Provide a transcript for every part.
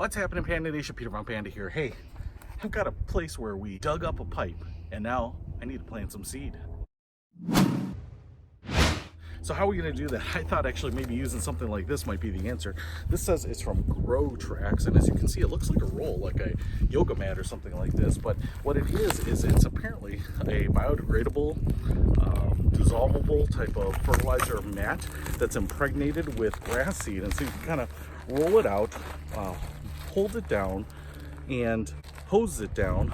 What's happening, Panda Nation? Peter von Panda here. Hey, I've got a place where we dug up a pipe and now I need to plant some seed. So how are we going to do that? I thought actually maybe using something like this might be the answer. This says it's from Grotrax, and as you can see, it looks like a roll, like a yoga mat or something like this. But what it is it's apparently a biodegradable, dissolvable type of fertilizer mat that's impregnated with grass seed. And so you can kind of roll it out, hold it down, and hose it down,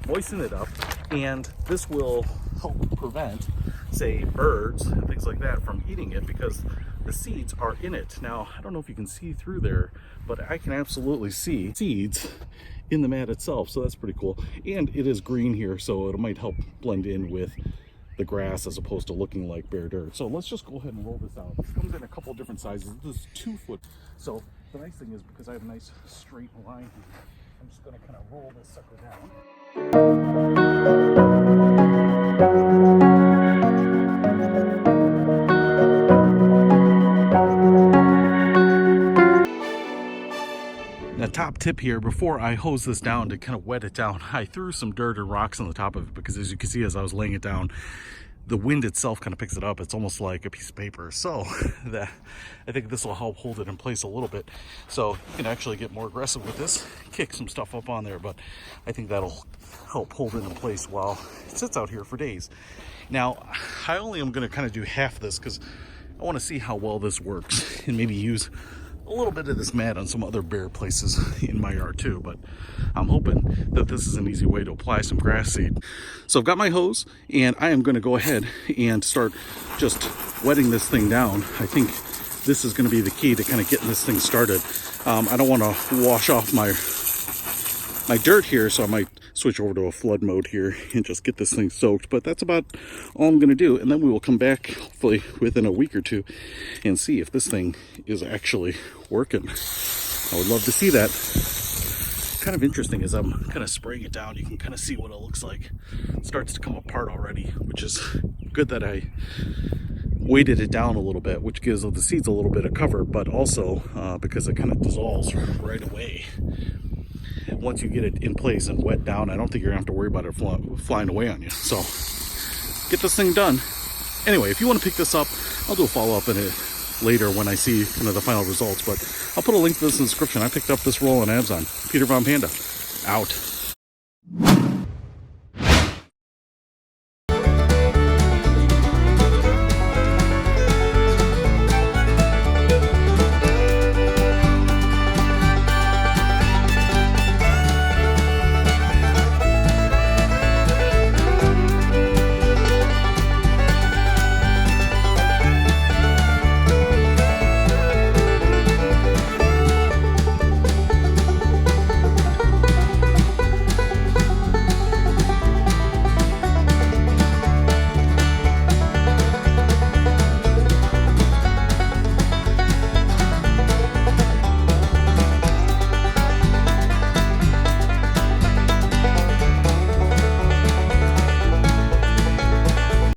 moisten it up, and this will help prevent, say, birds and things like that from eating it because the seeds are in it. Now, I don't know if you can see through there, but I can absolutely see seeds in the mat itself, so that's pretty cool. And it is green here, so it might help blend in with the grass as opposed to looking like bare dirt. So let's just go ahead and roll this out. This comes in a couple different sizes. This is 2 foot. So the nice thing is, because I have a nice straight line, I'm just going to kind of roll this sucker down. Now, top tip here, before I hose this down to kind of wet it down, I threw some dirt or rocks on the top of it because, as you can see, as I was laying it down, the wind itself kind of picks it up. It's almost like a piece of paper. So that, I think this will help hold it in place a little bit. So you can actually get more aggressive with this, kick some stuff up on there, but I think that'll help hold it in place while it sits out here for days. Now, I only am going to kind of do half this because I want to see how well this works and maybe use a little bit of this mat on some other bare places in my yard too, but I'm hoping that this is an easy way to apply some grass seed. So I've got my hose and I am going to go ahead and start just wetting this thing down. I think this is going to be the key to kind of getting this thing started. I don't want to wash off my dirt here, so I might switch over to a flood mode here and just get this thing soaked, but that's about all I'm going to do. And then we will come back hopefully within a week or two and see if this thing is actually working. I would love to see that. Kind of interesting as I'm kind of spraying it down, you can kind of see what it looks like. It starts to come apart already, which is good that I weighted it down a little bit, which gives the seeds a little bit of cover, but also because it kind of dissolves right away. Once you get it in place and wet down, I don't think you're gonna have to worry about it flying away on you. So get this thing done. Anyway, if you want to pick this up, I'll do a follow-up in it later when I see kind of the final results, but I'll put a link to this in the description. I picked up this roll on Amazon. Peter von Panda, out.